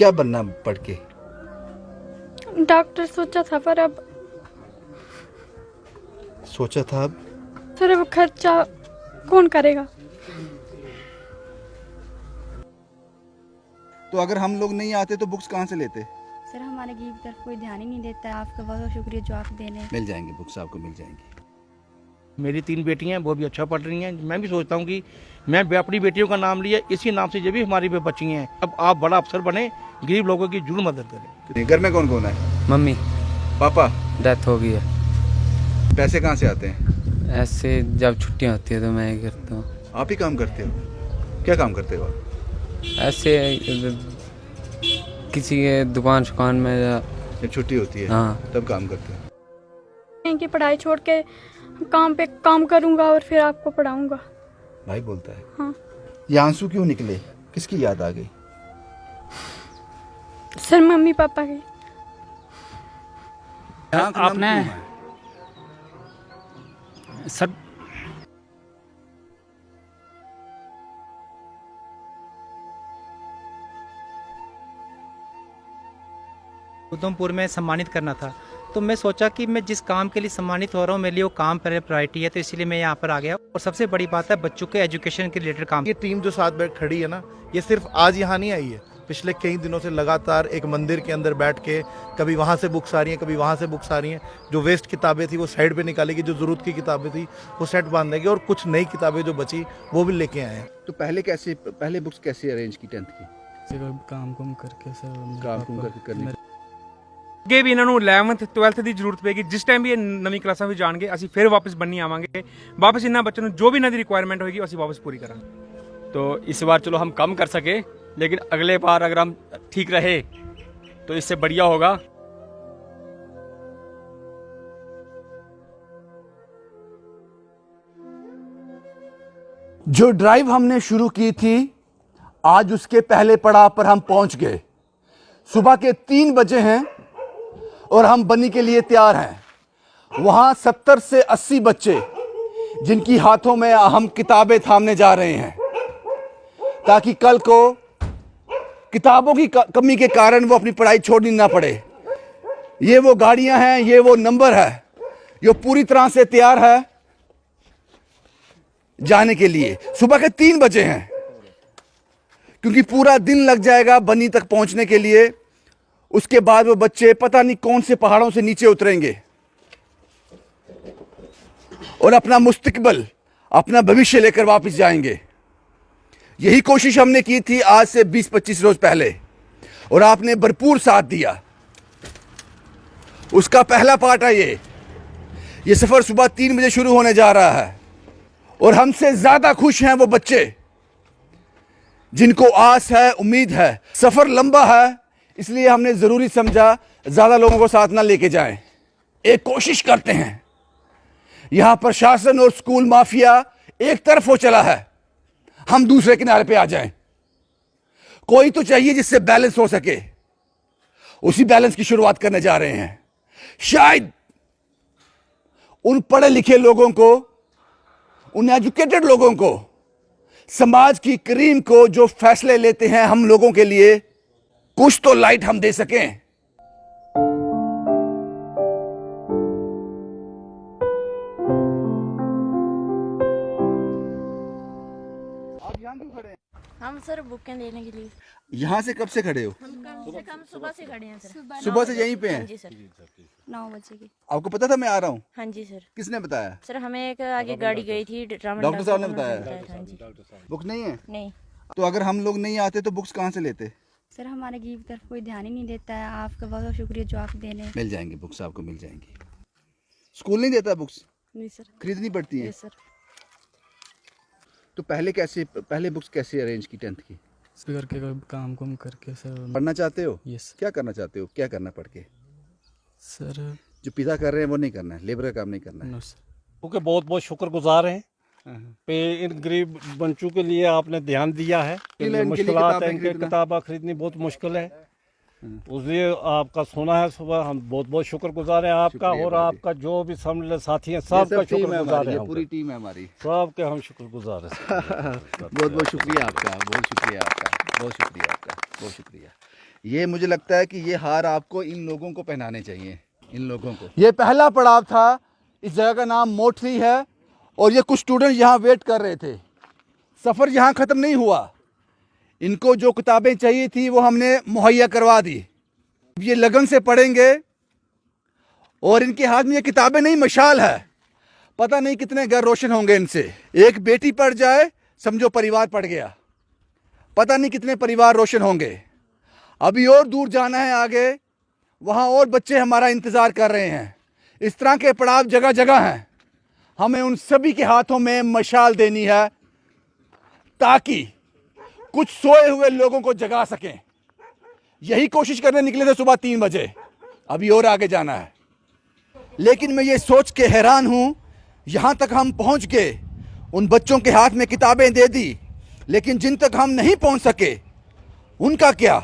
क्या बनना पढ़ के? डॉक्टर सोचा था पर अब सोचा था अब सर अब खर्चा कौन करेगा। तो अगर हम लोग नहीं आते तो बुक्स कहाँ से लेते? सर हमारे की तरफ कोई ध्यान ही नहीं देता है। आपका बहुत बहुत शुक्रिया जो आप दे रहे हैं। मिल जाएंगे बुक्स, आपको मिल जाएंगी। मेरी 3 बेटियां हैं, वो भी अच्छा पढ़ रही हैं। मैं भी सोचता हूं कि मैं अपनी बेटियों का नाम लिया, इसी नाम से ये भी हमारी बच्ची हैं। अब आप बड़ा अफसर बने, गरीब लोगों की जरूर मदद करें। घर में कौन कौन है? Mummy papa? डेथ हो गई है। पैसे कहाँ से आते हैं? ऐसे जब छुट्टियां होती है तो मैं ही करता हूँ। आप ही काम करते हो? क्या काम करते हो आप? ऐसे किसी के दुकान में जब छुट्टी होती है हाँ तब काम करते हो? इनकी पढ़ाई छोड़ के काम पे काम करूंगा और फिर आपको पढ़ाऊंगा। भाई बोलता है। हाँ ये आंसू क्यों निकले? किसकी याद आ गई? सर मम्मी पापा की। आपने सर उधमपुर में सम्मानित करना था, तो मैं सोचा कि मैं जिस काम के लिए सम्मानित हो रहा हूँ मेरे लिए वो काम पहले प्रायोरिटी है, तो इसीलिए मैं यहाँ पर आ गया। और सबसे बड़ी बात है बच्चों के एजुकेशन के रिलेटेड काम। ये टीम जो साथ बैठ खड़ी है ना, ये सिर्फ आज यहाँ नहीं आई है। पिछले कई दिनों से लगातार एक मंदिर के अंदर बैठ के कभी वहाँ से बुक्स आ रही हैं, कभी वहाँ से बुक्स आ रही हैं। जो वेस्ट किताबें थी वो साइड पे निकालेगी, जो ज़रूरत की किताबें थी वो सेट बांध देगी, और कुछ नई किताबें जो बची वो भी लेके आए हैं। तो पहले बुक्स कैसे अरेंज की 10th की? काम करके काम कुम करके करनी। ਅੱਗੇ ਵੀ ਇਹਨਾਂ ਨੂੰ 11th 12th ਦੀ ਜ਼ਰੂਰਤ ਪੈਗੀ। ਜਿਸ ਟਾਈਮ ਵੀ ਇਹ ਨਵੀਂ ਕਲਾਸਾਂ ਵਿੱਚ ਜਾਣਗੇ ਅਸੀਂ ਫਿਰ ਵਾਪਸ ਬੰਨੀ ਆਵਾਂਗੇ। ਵਾਪਸ ਇਹਨਾਂ ਬੱਚਿਆਂ ਨੂੰ ਜੋ ਵੀ ਇਹਨਾਂ ਦੀ ਰਿਕੁਆਇਰਮੈਂਟ ਹੋਏਗੀ ਅਸੀਂ ਵਾਪਸ पूरी करांगे। तो इस बार चलो हम कम कर सके, लेकिन अगले बार अगर हम ठीक रहे तो इससे बढ़िया होगा। जो ड्राइव हमने शुरू की थी, आज उसके पहले पड़ाव पर हम पहुंच गए। सुबह के 3 बजे हैं और हम बनी के लिए तैयार हैं। वहां 70 से 80 बच्चे जिनकी हाथों में हम किताबें थामने जा रहे हैं, ताकि कल को किताबों की कमी के कारण वो अपनी पढ़ाई छोड़नी ना पड़े। ये वो गाड़ियां हैं, ये वो नंबर है जो पूरी तरह से तैयार है जाने के लिए। सुबह के 3 बजे हैं, क्योंकि पूरा दिन लग जाएगा बनी तक पहुंचने के लिए। उसके बाद वो बच्चे पता नहीं कौन से पहाड़ों से नीचे उतरेंगे और अपना मुस्तकबिल, अपना भविष्य लेकर वापस जाएंगे। यही कोशिश हमने की थी आज से 20-25 रोज पहले, और आपने भरपूर साथ दिया। उसका पहला पार्ट है ये सफर सुबह 3 बजे शुरू होने जा रहा है, और हमसे ज्यादा खुश हैं वो बच्चे जिनको आस है, उम्मीद है। सफर लंबा है, इसलिए हमने जरूरी समझा ज्यादा लोगों को साथ ना लेके जाएं। एक कोशिश करते हैं, यहां प्रशासन और स्कूल माफिया एक तरफ हो चला है, हम दूसरे किनारे पे आ जाएं। कोई तो चाहिए जिससे बैलेंस हो सके। उसी बैलेंस की शुरुआत करने जा रहे हैं। शायद उन पढ़े लिखे लोगों को, उन एजुकेटेड लोगों को, समाज की करीम को जो फैसले लेते हैं हम लोगों के लिए, कुछ तो लाइट हम दे सकें। आप यहाँ क्यों खड़े हैं? हम सर बुकें लेने के लिए। यहाँ से कब से खड़े हो? हम कम से कम सुबह से खड़े हैं सर। सुबह से यहीं पे हैं? हाँ जी सर, 9 बजे की। आपको पता था मैं आ रहा हूँ? हाँ जी सर। किसने बताया? सर हमें एक आगे गाड़ी गई थी, डॉक्टर साहब ने बताया? हाँ जी। बुक नहीं है? नहीं तो अगर हम लोग नहीं आते तो बुक्स कहाँ से लेते? सर हमारे की तरफ कोई ध्यान ही नहीं देता है। आपका बहुत बहुत शुक्रिया जो आप दे रहे हैं। मिल जाएंगे बुक्स, आपको मिल जाएंगी। स्कूल नहीं देता बुक्स? नहीं सर। खरीदनी पड़ती हैं? Yes sir. तो पहले बुक्स कैसे अरेंज की 10th की? करके काम करके पढ़ना चाहते हो? यस क्या करना चाहते हो? क्या करना पढ़ के? सर। जो पिता कर रहे हैं वो नहीं करना है, लेबर का काम नहीं करना है। क्योंकि बहुत बहुत शुक्रगुजार हैं पे इन गरीब बच्चों के लिए आपने ध्यान दिया है। मुश्किलात है, इनके किताबें खरीदनी बहुत मुश्किल है, उसलिए आपका सुना है सुबह। हम बहुत बहुत शुक्रगुजार हैं आपका, और आपका जो भी साथी हैं सबका शुक्रगुजार है। पूरी टीम है हमारी, सबके हम शुक्रगुजार हैं। बहुत बहुत शुक्रिया आपका, बहुत शुक्रिया आपका, बहुत शुक्रिया आपका, बहुत शुक्रिया। ये मुझे लगता है कि ये हार आपको इन लोगों को पहनाने चाहिए, इन लोगों को। ये पहला पड़ाव था। इस जगह का नाम मोटरी है और ये कुछ स्टूडेंट यहाँ वेट कर रहे थे। सफ़र यहाँ ख़त्म नहीं हुआ। इनको जो किताबें चाहिए थी वो हमने मुहैया करवा दी। ये लगन से पढ़ेंगे और इनके हाथ में ये किताबें नहीं, मशाल है। पता नहीं कितने घर रोशन होंगे इनसे। एक बेटी पढ़ जाए समझो परिवार पढ़ गया। पता नहीं कितने परिवार रोशन होंगे। अभी और दूर जाना है आगे, वहाँ और बच्चे हमारा इंतज़ार कर रहे हैं। इस तरह के पड़ाव जगह जगह हैं। हमें उन सभी के हाथों में मशाल देनी है ताकि कुछ सोए हुए लोगों को जगा सकें। यही कोशिश करने निकले थे सुबह 3 बजे। अभी और आगे जाना है। लेकिन मैं ये सोच के हैरान हूँ, यहाँ तक हम पहुँच गए, उन बच्चों के हाथ में किताबें दे दी, लेकिन जिन तक हम नहीं पहुँच सके उनका क्या?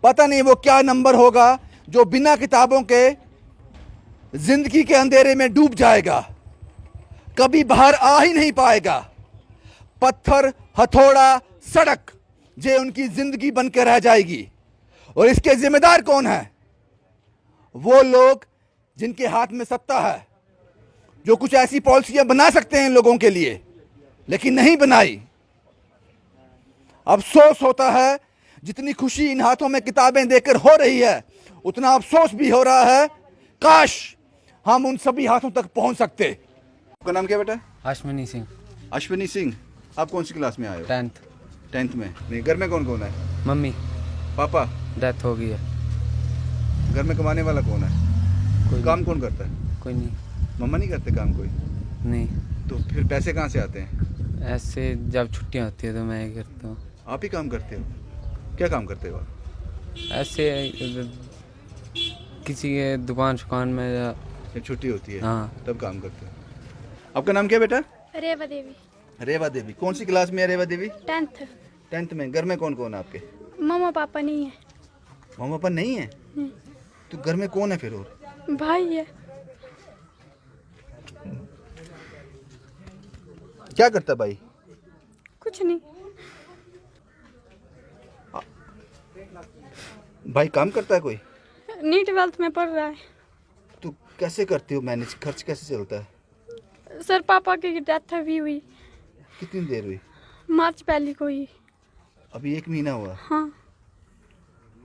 पता नहीं वो क्या नंबर होगा जो बिना किताबों के जिंदगी के अंधेरे में डूब जाएगा, कभी बाहर आ ही नहीं पाएगा। पत्थर, हथौड़ा, सड़क ये उनकी जिंदगी बनकर रह जाएगी। और इसके जिम्मेदार कौन है? वो लोग जिनके हाथ में सत्ता है, जो कुछ ऐसी पॉलिसियां बना सकते हैं इन लोगों के लिए, लेकिन नहीं बनाई। अफसोस होता है, जितनी खुशी इन हाथों में किताबें देकर हो रही है, उतना अफसोस भी हो रहा है, काश हम उन सभी हाथों तक पहुंच सकते। आपका नाम क्या बेटा? अश्विनी सिंह, अश्विनी सिंह। आप कौन सी क्लास में आए हो? 10th में। नहीं, घर में कौन कौन है? Mummy papa? डेथ हो गई है। घर में कमाने वाला कौन है? कोई काम कौन करता है? कोई नहीं। मम्मा नहीं करते काम कोई? नहीं, तो फिर पैसे कहाँ से आते हैं? ऐसे जब छुट्टियां होती है तो मैं ही करता हूँ। आप ही काम करते हो? क्या काम करते हो आप? ऐसे किसी के दुकान में या जब छुट्टी होती है हाँ। तब काम करते हो। आपका नाम क्या बेटा? रेवा देवी। रेवा देवी। कौन सी क्लास में है रेवा देवी? 10th। में। घर में कौन कौन है आपके? मम्मा पापा नहीं है। मम्मा पापा नहीं है? नहीं। तो घर में कौन है फिर? और भाई है। क्या करता भाई? कुछ नहीं। भाई काम करता है कोई? नहीं, 12th में पढ़ रहा है। तो कैसे करते हो मैनेज? खर्च कैसे चलता है? सर पापा की डेथ अभी हुई, कितनी देर हुई? मार्च पहली को हुई। अभी 1 महीना हुआ। हाँ।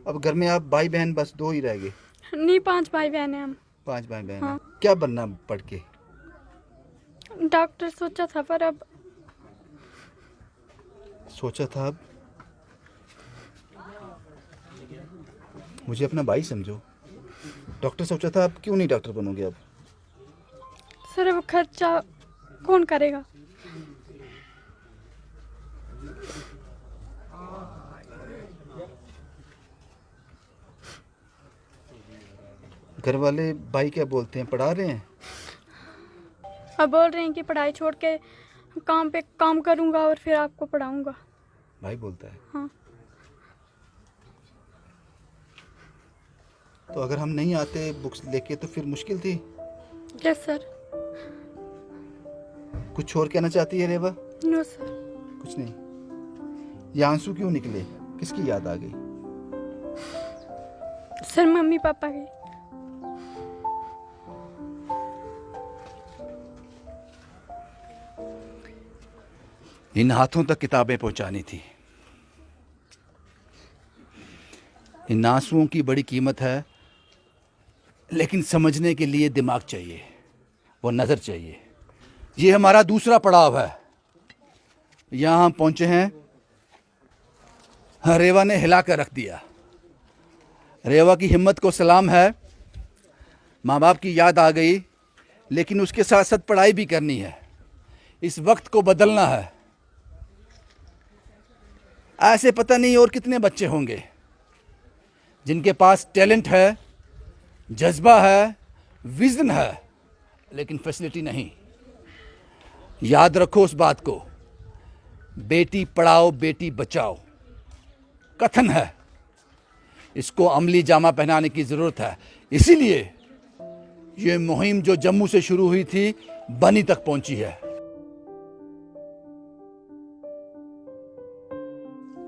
अब घर में आप भाई बहन बस 2 ही रह गए? नहीं, 5 भाई बहन हैं हम। 5 भाई बहन हाँ। हैं। क्या बनना पढ़ के? डॉक्टर सोचा था, पर अब सोचा था। अब मुझे अपना भाई समझो। डॉक्टर सोचा था, अब क्यों नहीं डॉक्टर बनोगे? अब सर अब खर्चा कौन करेगा? घर वाले भाई क्या बोलते हैं? पढ़ा रहे हैं? अब बोल रहे हैं कि पढ़ाई छोड़ के काम पे काम करूंगा और फिर आपको पढ़ाऊंगा। भाई बोलता है? हाँ। तो अगर हम नहीं आते बुक्स लेके तो फिर मुश्किल थी। Yes sir. कुछ और कहना चाहती है रेवा? No sir. कुछ नहीं। ये आंसू क्यों निकले? किसकी याद आ गई? सर मम्मी पापा की। इन हाथों तक किताबें पहुंचानी थी। इन आंसुओं की बड़ी कीमत है, लेकिन समझने के लिए दिमाग चाहिए, वो नज़र चाहिए। ये हमारा दूसरा पड़ाव है। यहाँ हम पहुँचे हैं। रेवा ने हिला कर रख दिया। रेवा की हिम्मत को सलाम है। माँ बाप की याद आ गई, लेकिन उसके साथ साथ पढ़ाई भी करनी है। इस वक्त को बदलना है। ऐसे पता नहीं और कितने बच्चे होंगे जिनके पास टैलेंट है, जज्बा है, विजन है, लेकिन फैसिलिटी नहीं। याद रखो उस बात को। बेटी पढ़ाओ बेटी बचाओ कथन है, इसको अमली जामा पहनाने की ज़रूरत है। इसीलिए ये मुहिम जो जम्मू से शुरू हुई थी, बनी तक पहुंची है।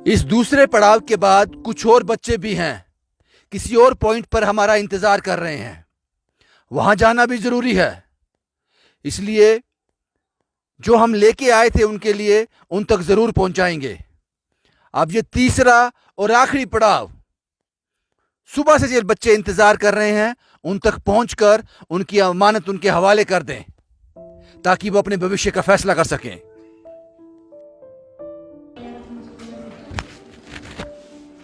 इस दूसरे पड़ाव के बाद कुछ और बच्चे भी हैं, किसी और पॉइंट पर हमारा इंतजार कर रहे हैं। वहां जाना भी जरूरी है, इसलिए जो हम लेके आए थे उनके लिए उन तक जरूर पहुंचाएंगे। अब ये तीसरा और आखिरी पड़ाव, सुबह से जो बच्चे इंतजार कर रहे हैं उन तक पहुंचकर उनकी अमानत उनके हवाले कर दें, ताकि वो अपने भविष्य का फैसला कर सकें।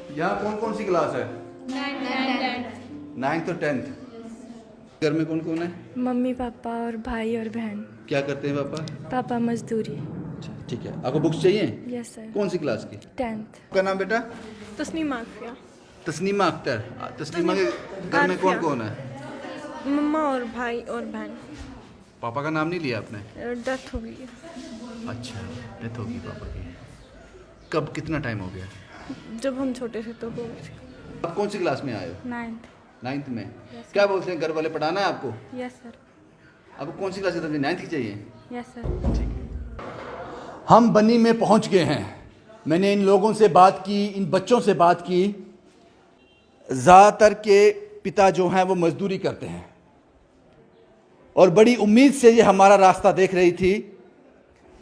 यहाँ कौन कौन सी क्लास है? 9th और 10th। घर में कौन कौन है? मम्मी पापा और भाई और बहन। क्या करते हैं पापा? पापा मजदूरी। ठीक है, आपको बुक्स चाहिए? Yes sir. कौन सी क्लास की? 10th। आपका नाम बेटा? तस्नीमा आफिया। तस्नीमा अख्तर। तस्नीमा के घर में कौन कौन है? मम्मा और भाई और बहन। पापा का नाम नहीं लिया आपने? डेथ हो गई। अच्छा, डेथ होगी पापा की। कब, कितना टाइम हो गया? जब हम छोटे थे तो आप कौन सी क्लास में आए हो? 9th में। क्या बोलते हैं घर वाले, पढ़ाना है आपको? Yes sir. आपको कौन सी क्लास की? 9th की चाहिए? Yes sir. हम बनी में पहुंच गए हैं। मैंने इन लोगों से बात की, इन बच्चों से बात की। ज़्यादातर के पिता जो हैं वो मजदूरी करते हैं और बड़ी उम्मीद से ये हमारा रास्ता देख रही थी।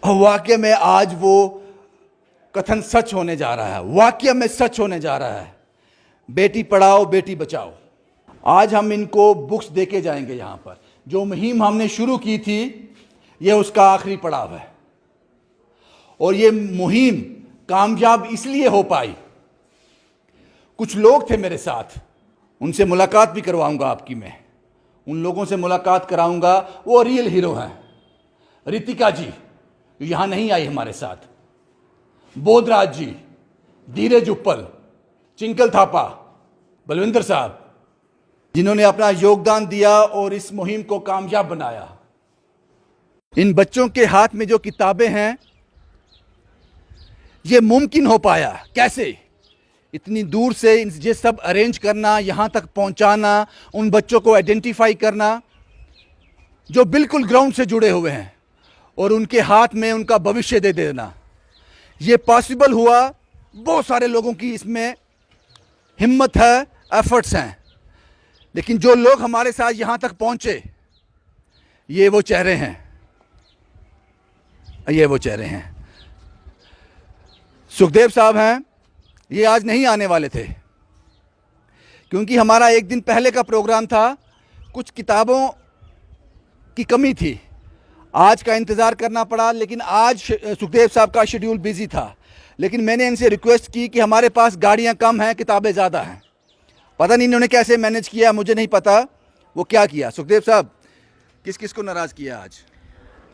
वाकई में आज वो कथन सच होने जा रहा है, वाकई में सच होने जा रहा है। बेटी पढ़ाओ बेटी बचाओ। आज हम इनको बुक्स देके जाएंगे। यहाँ पर जो मुहिम हमने शुरू की थी ये उसका आखिरी पड़ाव है और ये मुहिम कामयाब इसलिए हो पाई, कुछ लोग थे मेरे साथ, उनसे मुलाकात भी करवाऊंगा आपकी मैं। उन लोगों से मुलाकात कराऊंगा, वो रियल हीरो हैं। रितिका जी जो यहाँ नहीं आई हमारे साथ, बोधराज जी, धीरज उपल, चिंकल थापा, बलविंदर साहब, जिन्होंने अपना योगदान दिया और इस मुहिम को कामयाब बनाया। इन बच्चों के हाथ में जो किताबें हैं ये मुमकिन हो पाया कैसे? इतनी दूर से ये सब अरेंज करना, यहाँ तक पहुँचाना, उन बच्चों को आइडेंटिफाई करना जो बिल्कुल ग्राउंड से जुड़े हुए हैं और उनके हाथ में उनका भविष्य दे देना। ये पॉसिबल हुआ, बहुत सारे लोगों की इसमें हिम्मत है, एफर्ट्स हैं, लेकिन जो लोग हमारे साथ यहाँ तक पहुँचे ये वो चेहरे हैं, ये वो चेहरे हैं। सुखदेव साहब हैं, ये आज नहीं आने वाले थे क्योंकि हमारा एक दिन पहले का प्रोग्राम था, कुछ किताबों की कमी थी, आज का इंतज़ार करना पड़ा। लेकिन आज सुखदेव साहब का शेड्यूल बिजी था, लेकिन मैंने इनसे रिक्वेस्ट की कि हमारे पास गाड़ियां कम हैं, किताबें ज़्यादा हैं। पता नहीं इन्होंने कैसे मैनेज किया, मुझे नहीं पता वो क्या किया। सुखदेव साहब, किस किस को नाराज़ किया आज?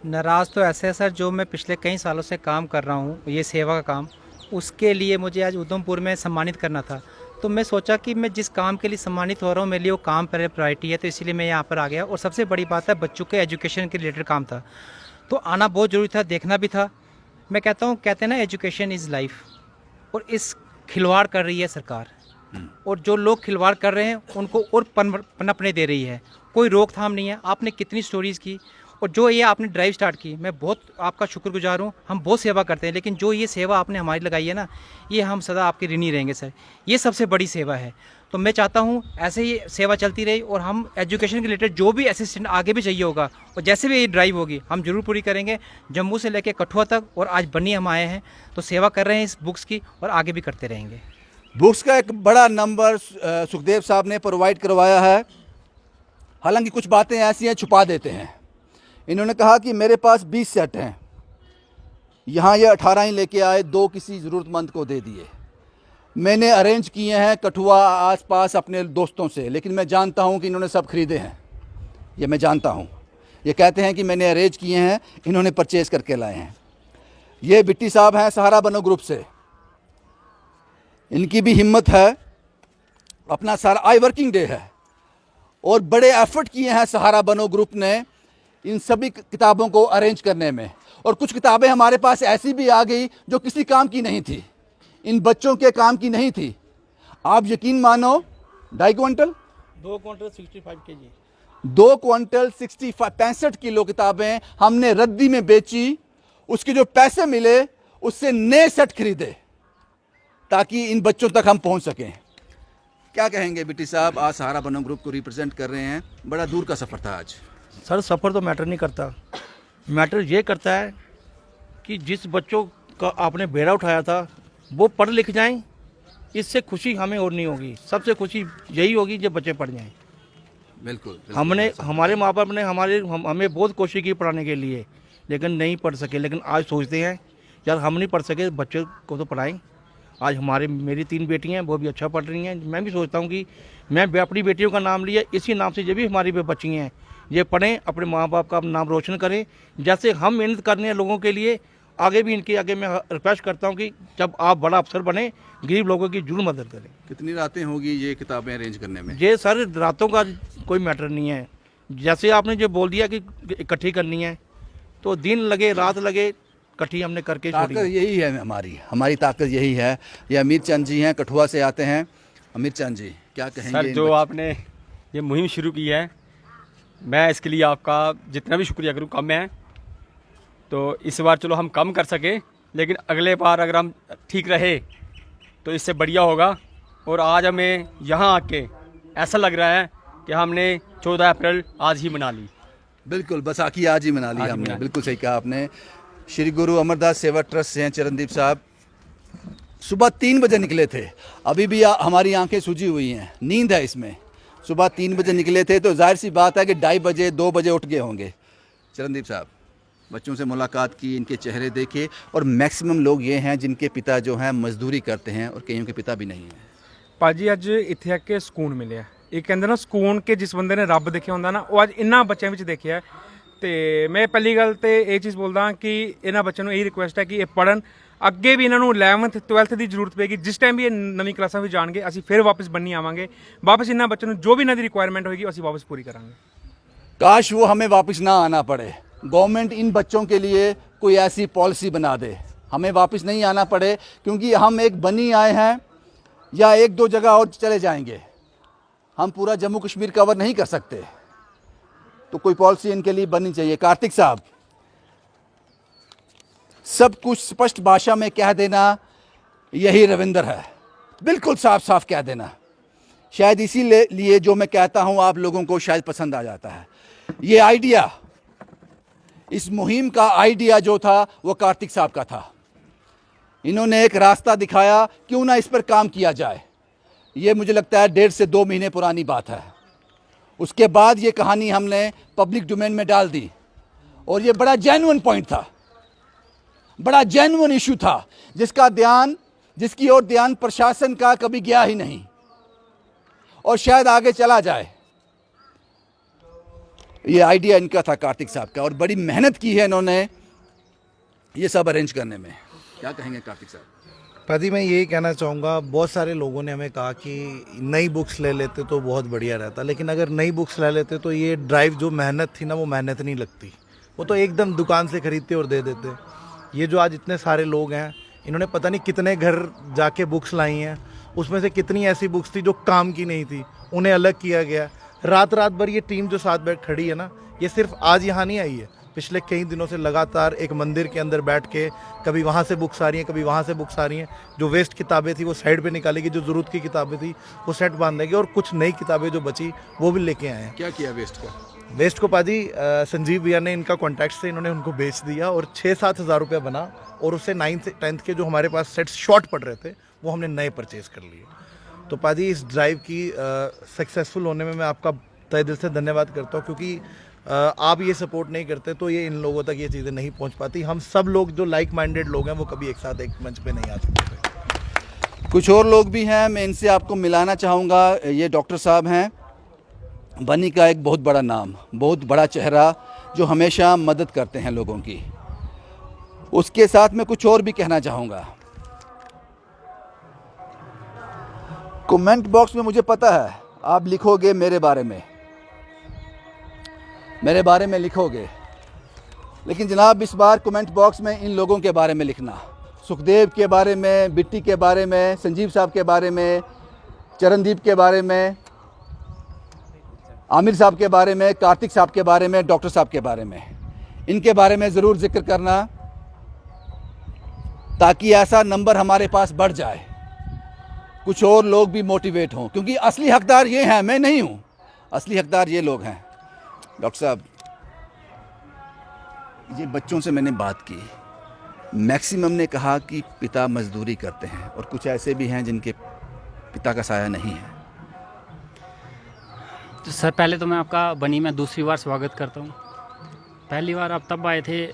नाराज़ तो ऐसे है सर, जो मैं पिछले कई सालों से काम कर रहा हूँ, ये सेवा का काम, उसके लिए मुझे आज उधमपुर में सम्मानित करना था। तो मैं सोचा कि मैं जिस काम के लिए सम्मानित हो रहा हूँ मेरे लिए वो काम पहले प्रायोरिटी है, तो इसीलिए मैं यहाँ पर आ गया। और सबसे बड़ी बात है, बच्चों के एजुकेशन के रिलेटेड काम था, तो आना बहुत ज़रूरी था, देखना भी था। मैं कहता हूँ, कहते हैं ना, एजुकेशन इज़ लाइफ, और इस खिलवाड़ कर रही है सरकार, और जो लोग खिलवाड़ कर रहे हैं उनको और पनपने दे रही है, कोई रोकथाम नहीं है। आपने कितनी स्टोरीज़ की, और जो ये आपने ड्राइव स्टार्ट की, मैं बहुत आपका शुक्रगुजार हूँ। हम बहुत सेवा करते हैं, लेकिन जो ये सेवा आपने हमारी लगाई है ना, ये हम सदा आपके ऋणी रहेंगे सर। ये सबसे बड़ी सेवा है। तो मैं चाहता हूँ ऐसे ही सेवा चलती रही, और हम एजुकेशन के रिलेटेड जो भी असिस्टेंट आगे भी चाहिए होगा, और जैसे भी ये ड्राइव होगी हम जरूर पूरी करेंगे, जम्मू से लेकर कठुआ तक। और आज बन्नी हम आए हैं तो सेवा कर रहे हैं इस बुक्स की, और आगे भी करते रहेंगे। बुक्स का एक बड़ा नंबर सुखदेव साहब ने प्रोवाइड करवाया है। हालांकि कुछ बातें ऐसी हैं छुपा देते हैं। इन्होंने कहा कि मेरे पास 20 सेट हैं, यहाँ ये 18 ही लेके आए, 2 किसी ज़रूरतमंद को दे दिए। मैंने अरेंज किए हैं कठुआ आसपास अपने दोस्तों से, लेकिन मैं जानता हूँ कि इन्होंने सब खरीदे हैं, ये मैं जानता हूँ। ये कहते हैं कि मैंने अरेंज किए हैं, इन्होंने परचेज़ करके लाए हैं। ये बिट्टी साहब हैं सहारा बनो ग्रुप से, इनकी भी हिम्मत है। अपना सारा आई वर्किंग डे है और बड़े एफर्ट किए हैं सहारा बनो ग्रुप ने इन सभी किताबों को अरेंज करने में। और कुछ किताबें हमारे पास ऐसी भी आ गई जो किसी काम की नहीं थी, इन बच्चों के काम की नहीं थी। आप यकीन मानो, 2.5 quintal 2 quintal 65 kg 2 quintal 65 kilo किताबें हमने रद्दी में बेची। उसके जो पैसे मिले उससे नए सेट खरीदे। ताकि इन बच्चों तक हम पहुंच सकें। क्या कहेंगे बिट्टी साहब, आज सहारा बनम ग्रुप को रिप्रेजेंट कर रहे हैं, बड़ा दूर का सफ़र था आज। सर सफ़र तो मैटर नहीं करता, मैटर ये करता है कि जिस बच्चों का आपने बेड़ा उठाया था वो पढ़ लिख जाएं, इससे खुशी हमें और नहीं होगी। सबसे खुशी यही होगी जब बच्चे पढ़ जाएं। बिल्कुल, हमारे माँ बाप ने हमें बहुत कोशिश की पढ़ाने के लिए, लेकिन नहीं पढ़ सके। लेकिन आज सोचते हैं यार हम नहीं पढ़ सके, बच्चे को तो पढ़ाएं। आज मेरी 3 बेटियां हैं, वो भी अच्छा पढ़ रही हैं। मैं भी सोचता हूँ कि मैं अपनी बेटियों का नाम लिया, इसी नाम से जो भी हमारी बच्ची हैं ये पढ़ें, अपने माँ बाप का नाम रोशन करें। जैसे हम मेहनत करने हैं लोगों के लिए, आगे भी इनके आगे मैं रिक्वेस्ट करता हूँ कि जब आप बड़ा अफसर बने, गरीब लोगों की जरूर मदद करें। कितनी रातें होगी ये किताबें अरेंज करने में? ये सर रातों का कोई मैटर नहीं है। जैसे आपने जो बोल दिया कि इकट्ठी करनी है, तो दिन लगे रात लगे, इकट्ठी हमने करके छोड़ी। ताकत यही है हमारी ताकत यही है। ये अमीर चंद जी हैं, कठुआ से आते हैं। अमीर चंद जी क्या कहेंगे? सर जो आपने ये मुहिम शुरू की है, मैं इसके लिए आपका जितना भी शुक्रिया करूँ कम है। तो इस बार चलो हम कम कर सके, लेकिन अगले बार अगर हम ठीक रहे तो इससे बढ़िया होगा। और आज हमें यहाँ आके ऐसा लग रहा है कि हमने 14 अप्रैल आज ही मना ली। बिल्कुल, बैसाखी आज ही मना ली हमने। बिल्कुल सही कहा आपने। श्री गुरु अमरदास सेवा ट्रस्ट से हैं चरणदीप साहब। सुबह 3 बजे निकले थे, अभी भी हमारी आंखें सूजी हुई हैं, नींद है इसमें। सुबह 3 बजे निकले थे, तो जाहिर सी बात है कि 2:30 बजे 2 बजे उठ गए होंगे। चरणदीप साहब, बच्चों से मुलाकात की, इनके चेहरे देखे, और मैक्सिमम लोग ये हैं जिनके पिता जो हैं मजदूरी करते हैं, और कईयों के पिता भी नहीं हैं। ਭਾਜੀ ਅੱਜ ਇੱਥੇ ਆ ਕੇ ਸਕੂਨ ਮਿਲਿਆ। ਇਹ ਕਹਿੰਦੇ ਨਾ ਸਕੂਨ ਕਿ ਜਿਸ ਬੰਦੇ ਨੇ ਰੱਬ ਦੇਖਿਆ ਹੁੰਦਾ ਨਾ, ਉਹ ਅੱਜ ਇਹਨਾਂ ਬੱਚਿਆਂ ਵਿੱਚ ਦੇਖਿਆ। ਤੇ ਮੈਂ ਪਹਿਲੀ ਗੱਲ ਤੇ ਇਹ ਚੀਜ਼ ਬੋਲਦਾ ਕਿ ਇਹਨਾਂ ਬੱਚਿਆਂ ਨੂੰ ਇਹੀ ਰਿਕੁਐਸਟ ਹੈ ਕਿ ਇਹ ਪੜ੍ਹਨ। ਅੱਗੇ ਵੀ ਇਹਨਾਂ ਨੂੰ 11th 12th ਦੀ ਜ਼ਰੂਰਤ ਪਏਗੀ। ਜਿਸ ਟਾਈਮ ਵੀ ਇਹ ਨਵੀਂ ਕਲਾਸਾਂ ਵਿੱਚ ਜਾਣਗੇ, ਅਸੀਂ ਫਿਰ ਵਾਪਸ ਬੰਨੀ ਆਵਾਂਗੇ। ਵਾਪਸ ਇਹਨਾਂ ਬੱਚਿਆਂ ਨੂੰ ਜੋ ਵੀ ਇਹਨਾਂ ਦੀ ਰਿਕੁਆਇਰਮੈਂਟ ਹੋਏਗੀ ਅਸੀਂ ਵਾਪਸ ਪੂਰੀ ਕਰਾਂਗੇ। काश वो हमें वापस ना आना पड़े। गवर्नमेंट इन बच्चों के लिए कोई ऐसी पॉलिसी बना दे, हमें वापस नहीं आना पड़े, क्योंकि हम एक बनी आए हैं या 1-2 जगह और चले जाएंगे, हम पूरा जम्मू कश्मीर कवर नहीं कर सकते। तो कोई पॉलिसी इनके लिए बननी चाहिए। कार्तिक साहब, सब कुछ स्पष्ट भाषा में कह देना यही रविंदर है, बिल्कुल साफ साफ कह देना। शायद इसीलिए जो मैं कहता हूं आप लोगों को शायद पसंद आ जाता है। ये आइडिया, इस मुहिम का आइडिया जो था वो कार्तिक साहब का था। इन्होंने एक रास्ता दिखाया, क्यों ना इस पर काम किया जाए। ये मुझे लगता है 1.5 से 2 महीने पुरानी बात है। उसके बाद ये कहानी हमने पब्लिक डोमेन में डाल दी, और ये बड़ा जेन्युइन पॉइंट था, बड़ा जेन्युइन इशू था, जिसकी ओर ध्यान प्रशासन का कभी गया ही नहीं, और शायद आगे चला जाए। ये आइडिया इनका था, कार्तिक साहब का, और बड़ी मेहनत की है इन्होंने ये सब अरेंज करने में। क्या कहेंगे कार्तिक साहब? पादी, मैं यही कहना चाहूँगा, बहुत सारे लोगों ने हमें कहा कि नई बुक्स ले लेते तो बहुत बढ़िया रहता, लेकिन अगर नई बुक्स ले लेते तो ये ड्राइव जो मेहनत थी ना, वो मेहनत नहीं लगती। वो तो एकदम दुकान से खरीदते और दे देते। ये जो आज इतने सारे लोग हैं, इन्होंने पता नहीं कितने घर जाके बुक्स लाई हैं, उसमें से कितनी ऐसी बुक्स थी जो काम की नहीं थी, उन्हें अलग किया गया। रात भर ये टीम जो साथ बैठ खड़ी है ना, ये सिर्फ आज यहाँ नहीं आई है, पिछले कई दिनों से लगातार एक मंदिर के अंदर बैठ के कभी वहाँ से बुक्स आ रही हैं, कभी वहाँ से बुक्स आ रही हैं। जो वेस्ट किताबें थी वो साइड पे निकालेगी, जो ज़रूरत की किताबें थी वो सेट बांध देगी, और कुछ नई किताबें जो बची वो भी लेके आए हैं। क्या किया वेस्ट का? वेस्ट को पाजी संजीव भैया ने इनका कॉन्टैक्ट से इन्होंने उनको बेच दिया, और 6-7 हज़ार रुपया बना, और उससे 9th 10th के जो हमारे पास सेट्स शॉर्ट पड़ रहे थे वो हमने नए परचेज़ कर लिए। तो पाजी, इस ड्राइव की सक्सेसफुल होने में मैं आपका तहे दिल से धन्यवाद करता हूँ, क्योंकि आप ये सपोर्ट नहीं करते तो ये इन लोगों तक ये चीज़ें नहीं पहुँच पाती। हम सब लोग जो लाइक माइंडेड लोग हैं वो कभी एक साथ एक मंच पे नहीं आ सकते थे। कुछ और लोग भी हैं, मैं इनसे आपको मिलाना चाहूँगा। ये डॉक्टर साहब हैं, बनी का एक बहुत बड़ा नाम, बहुत बड़ा चेहरा, जो हमेशा मदद करते हैं लोगों की। उसके साथ मैं कुछ और भी कहना चाहूँगा। कमेंट बॉक्स में मुझे पता है आप लिखोगे मेरे बारे में लिखोगे, लेकिन जनाब इस बार कमेंट बॉक्स में इन लोगों के बारे में लिखना, सुखदेव के बारे में, बिट्टी के बारे में, संजीव साहब के बारे में, चरणदीप के बारे में, आमिर साहब के बारे में, कार्तिक साहब के बारे में, डॉक्टर साहब के बारे में, इनके बारे में ज़रूर जिक्र करना, ताकि ऐसा नंबर हमारे पास बढ़ जाए कुछ और लोग भी मोटिवेट हों, क्योंकि असली हकदार ये हैं, मैं नहीं हूँ। असली हकदार ये लोग हैं। डॉक्टर साहब, ये बच्चों से मैंने बात की, मैक्सिमम ने कहा कि पिता मजदूरी करते हैं और कुछ ऐसे भी हैं जिनके पिता का साया नहीं है। तो सर पहले तो मैं आपका बनी में दूसरी बार स्वागत करता हूँ। पहली बार आप तब आए थे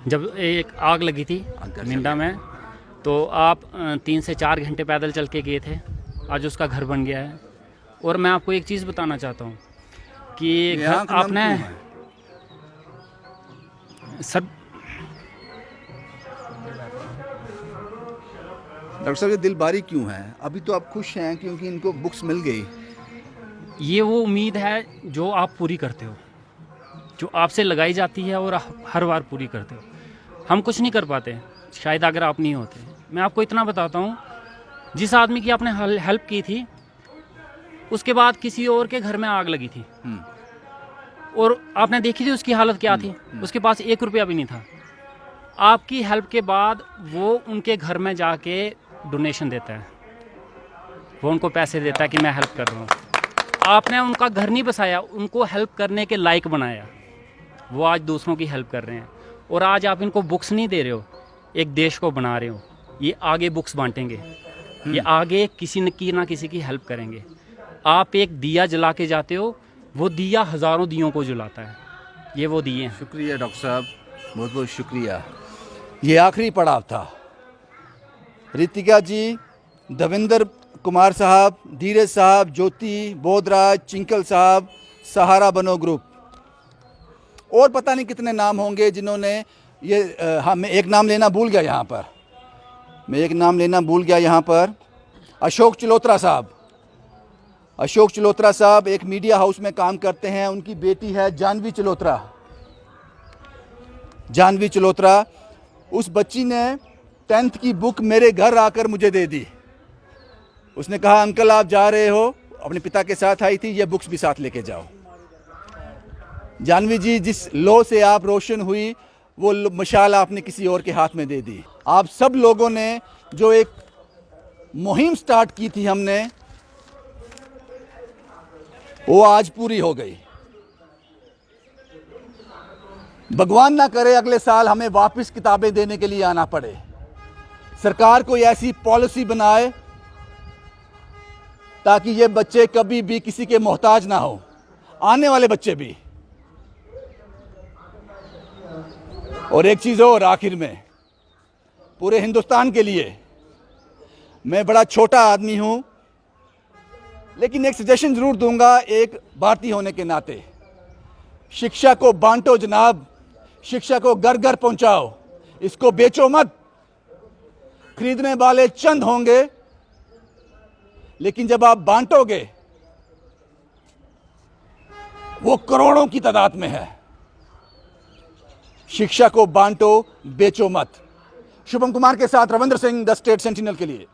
जब एक आग लगी थी मिंडा में, तो आप 3 से 4 घंटे पैदल चल के गए थे। आज उसका घर बन गया है। और मैं आपको एक चीज़ बताना चाहता हूँ कि आपने सर डॉक्टर साहब, ये दिलबारी क्यों है? अभी तो आप खुश हैं क्योंकि इनको बुक्स मिल गई। ये वो उम्मीद है जो आप पूरी करते हो, जो आपसे लगाई जाती है और हर बार पूरी करते हो। हम कुछ नहीं कर पाते शायद अगर आप नहीं होते। मैं आपको इतना बताता हूँ, जिस आदमी की आपने हेल्प की थी उसके बाद किसी और के घर में आग लगी थी और आपने देखी थी उसकी हालत क्या थी। उसके पास 1 रुपया भी नहीं था। आपकी हेल्प के बाद वो उनके घर में जाके डोनेशन देता है, वो उनको पैसे देता है कि मैं हेल्प कर रहा हूँ। आपने उनका घर नहीं बसाया, उनको हेल्प करने के लायक बनाया। वो आज दूसरों की हेल्प कर रहे हैं। और आज आप इनको बुक्स नहीं दे रहे हो, एक देश को बना रहे हो। ये आगे बुक्स बांटेंगे, ये आगे किसी न किसी की हेल्प करेंगे। आप एक दिया जला के जाते हो, वो दिया हज़ारों दियों को जलाता है। ये वो दिए हैं। शुक्रिया डॉक्टर साहब, बहुत बहुत शुक्रिया। ये आखिरी पड़ाव था। रितिका जी, दविंदर कुमार साहब, धीरज साहब, ज्योति, बोधराज, चिंकल साहब, सहारा बनो ग्रुप, और पता नहीं कितने नाम होंगे जिन्होंने ये हाँ, मैं एक नाम लेना भूल गया यहाँ पर। अशोक चलोत्रा साहब। अशोक चलोत्रा साहब एक मीडिया हाउस में काम करते हैं। उनकी बेटी है जानवी चलोत्रा। उस बच्ची ने 10th की बुक मेरे घर आकर मुझे दे दी। उसने कहा, अंकल आप जा रहे हो, अपने पिता के साथ आई थी, ये बुक्स भी साथ लेके जाओ। जानवी जी, जिस लो से आप रोशन हुई, वो मशाल आपने किसी और के हाथ में दे दी। आप सब लोगों ने जो एक मुहिम स्टार्ट की थी हमने, वो आज पूरी हो गई। भगवान ना करे अगले साल हमें वापस किताबें देने के लिए आना पड़े। सरकार कोई ऐसी पॉलिसी बनाए ताकि ये बच्चे कभी भी किसी के मोहताज ना हो, आने वाले बच्चे भी। और एक चीज़ और आखिर में, पूरे हिंदुस्तान के लिए, मैं बड़ा छोटा आदमी हूं, लेकिन एक सजेशन ज़रूर दूंगा एक भारतीय होने के नाते। शिक्षा को बांटो जनाब, शिक्षा को घर घर पहुंचाओ, इसको बेचो मत। खरीदने वाले चंद होंगे, लेकिन जब आप बांटोगे वो करोड़ों की तादाद में है। शिक्षा को बांटो, बेचो मत। शुभम कुमार के साथ Ravindra Singh, the state sentinel के लिए।